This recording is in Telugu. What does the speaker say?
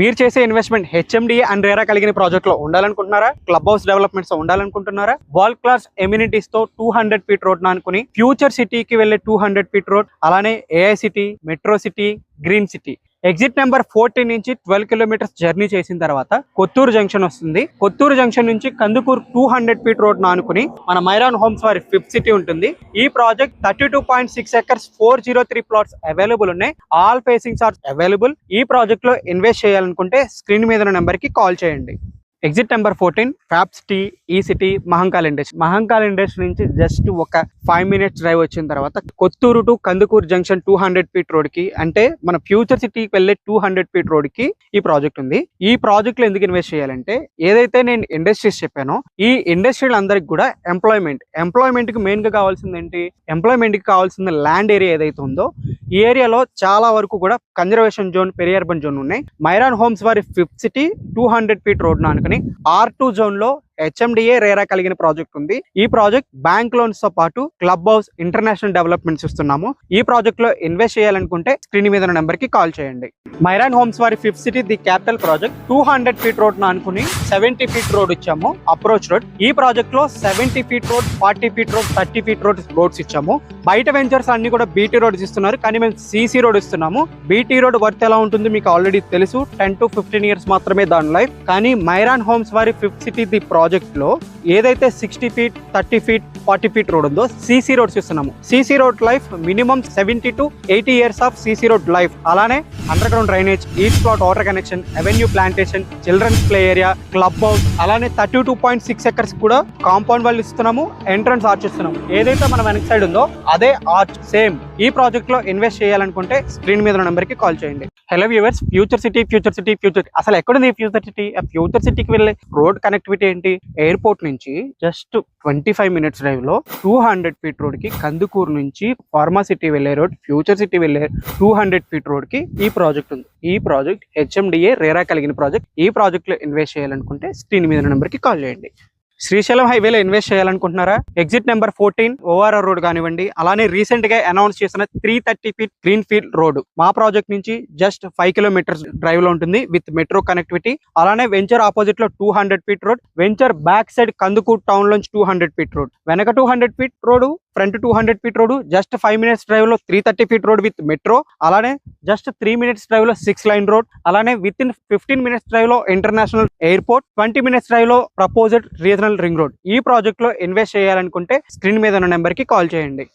మీరు చేసే ఇన్వెస్ట్మెంట్ హెచ్ఎండిఏ అండ్ రేరా కలిగిన ప్రాజెక్ట్ లో ఉండాలనుకుంటున్నారా? క్లబ్ హౌస్ డెవలప్మెంట్స్ ఉండాలనుకుంటున్నారా? వరల్డ్ క్లాస్ ఎమ్యూనిటీస్ తో 200 ఫీట్ రోడ్ అనుకుని ఫ్యూచర్ సిటీకి వెళ్లే 200 ఫీట్ రోడ్, అలానే AI city, metro city, green city. Exit number 14 నుంచి 12 కిలోమీటర్స్ జర్నీ చేసిన తర్వాత కొత్తూరు జంక్షన్ వస్తుంది. కొత్తూరు జంక్షన్ నుంచి కందుకూరు 200 ఫీట్ రోడ్ ఆనుకుని మన మైరాన్ హోమ్స్ వారి 5th సిటీ ఉంటుంది. ఈ ప్రాజెక్ట్ 32.6 ఎకర్స్ 403 ప్లాట్స్ అవైలబుల్ ఉన్నాయి. All facings are available. ఈ ప్రాజెక్ట్ లో ఇన్వెస్ట్ చేయాలనుకుంటే స్క్రీన్ మీద ఉన్న నెంబర్ కి కాల్ చేయండి. Exit number 14 fab city, E city, Mahankal industry. Mahankal industry నుంచి జస్ట్ ఒక 5 మినిట్స్ డ్రైవ్ వచ్చిన తర్వాత Kothur to Kandukur junction 200 feet road కి, అంటే మన ఫ్యూచర్ సిటీకి వెళ్ళే 200 ఫీట్ రోడ్ కి ఈ ప్రాజెక్ట్ ఉంది. ఈ ప్రాజెక్ట్ లో ఎందుకు ఇన్వెస్ట్ చేయాలంటే, ఏదైతే నేను ఇండస్ట్రీస్ చెప్పానో ఈ ఇండస్ట్రీలు అందరికి కూడా ఎంప్లాయ్మెంట్ కి మెయిన్ గా కావాల్సింది ఏంటి? ఎంప్లాయ్మెంట్ కి కావాల్సిన ల్యాండ్ ఏరియా ఏదైతే ఉందో ఈ ఏరియాలో చాలా వరకు కూడా conservation zone, peri urban zone ఉన్నాయి. మైరాన్ హోమ్స్ వారి 5th సిటీ 200 ఫీట్ రోడ్ అనుకుని R2 జోన్ లో హెచ్ఎండిఏ రేరా కలిగిన ప్రాజెక్ట్ ఉంది. ఈ ప్రాజెక్ట్ బ్యాంక్ లోన్స్ తో పాటు క్లబ్ హౌస్, ఇంటర్నేషనల్ డెవలప్మెంట్స్ ఇస్తున్నాము. ఈ ప్రాజెక్ట్ లో ఇన్వెస్ట్ చేయాలనుకుంటే స్క్రీన్ మీద ఉన్న నెంబర్ కి కాల్ చేయండి. మైరాన్ హోమ్స్ వారి 5th city the capital project 200 feet road అనుకుని 70 ఫీట్ రోడ్ ఇచ్చాము, అప్రోచ్ రోడ్. ఈ ప్రాజెక్ట్ లో 70 feet road, 40 feet road, 30 feet roads ఇచ్చాము. బయట వెంచర్స్ అన్ని కూడా బీటీ రోడ్స్ ఇస్తున్నారు, కానీ మేము సిసి రోడ్ ఇస్తున్నాము. బీటీ రోడ్ వర్త్ ఎలా ఉంటుంది మీకు ఆల్రెడీ తెలుసు, 10 to 15 ఇయర్స్ మాత్రమే దాని లైఫ్. కానీ మైరాన్ హోమ్స్ వారి 5th సిటీ ది ప్రాజెక్ట్ లో ఏదైతే 60 ఫీట్, 30 ఫీట్, 40 ఫీట్ రోడ్ ఉందో సిసి రోడ్స్ ఇస్తున్నాము. CC road life minimum 70 to 80 years of CC road life. అలానే underground drainage, each plot water connection, avenue plantation, children's play area, clubhouse, అలానే 32.6 ఎకర్స్ కూడా కాంపౌండ్ వాళ్ళు ఇస్తున్నాము. ఎంట్రన్స్ ఆర్చ్ ఇస్తున్నాము. ఏదైతే మన వెనక సైడ్ ఉందో అదే ఆర్చ్ సేమ్. ఈ ప్రాజెక్ట్ లో ఇన్వెస్ట్ చేయాలనుకుంటే స్క్రీన్ మీద ఉన్న నెంబర్ కి కాల్ చేయండి. హలో వ్యూవర్స్, ఫ్యూచర్ సిటీ అసలు ఎక్కడుంది ఫ్యూచర్ సిటీ? ఆ ఫ్యూచర్ సిటీకి వెళ్ళే రోడ్ కనెక్టివిటీ ఏంటి? ఎయిర్పోర్ట్ నుంచి జస్ట్ 25 మినిట్స్ డ్రైవ్ లో 200 ఫీట్ రోడ్ కి కందుకూరు నుంచి ఫార్మా సిటీ వెళ్లే రోడ్, ఫ్యూచర్ సిటీ వెళ్లే 200 ఫీట్ రోడ్ కి ఈ ప్రాజెక్ట్ ఉంది. ఈ ప్రాజెక్ట్ హెచ్ఎండిఏ రేరా కలిగిన ప్రాజెక్ట్. ఈ ప్రాజెక్ట్ లో ఇన్వెస్ట్ చేయాలనుకుంటే స్క్రీన్ మీద నెంబర్ కి కాల్ చేయండి. శ్రీశైలం హైవేలో ఇన్వెస్ట్ చేయాలనుకుంటున్నారా? ఎగ్జిట్ నెంబర్ 14 ఓఆర్ఆర్ రోడ్ కానివ్వండి, అలానే రీసెంట్ గా అనౌన్స్ చేసిన 330 ఫీట్ గ్రీన్ ఫీల్డ్ రోడ్ మా ప్రాజెక్ట్ నుంచి జస్ట్ 5 కిలోమీటర్స్ డ్రైవ్ లో ఉంటుంది విత్ మెట్రో కనెక్టివిటీ. అలానే వెంచర్ ఆపోజిట్ లో 200 feet road, venture back side Kandukur town లోంచి 200 ఫీట్ రోడ్, వెనక 200 feet road, front 200 feet road, just 5 minutes drive లో 330 ఫీట్ రోడ్ విత్ మెట్రో. అలానే జస్ట్ 3 మినిట్స్ డ్రైవ్ లో 6 లైన్ రోడ్. అలానే విత్ ఇన్ 15 మినిట్స్ డ్రైవ్ లో ఇంటర్నేషనల్ ఎయిర్పోర్ట్, 20 మినిట్స్ డ్రైవ్ లో ప్రపోజ్డ్ రీజనల్ రింగ్ రోడ్. ఈ ప్రాజెక్ట్ లో ఇన్వెస్ట్ చేయాలనుకుంటే స్క్రీన్ మీద ఉన్న నెంబర్ కి కాల్ చేయండి.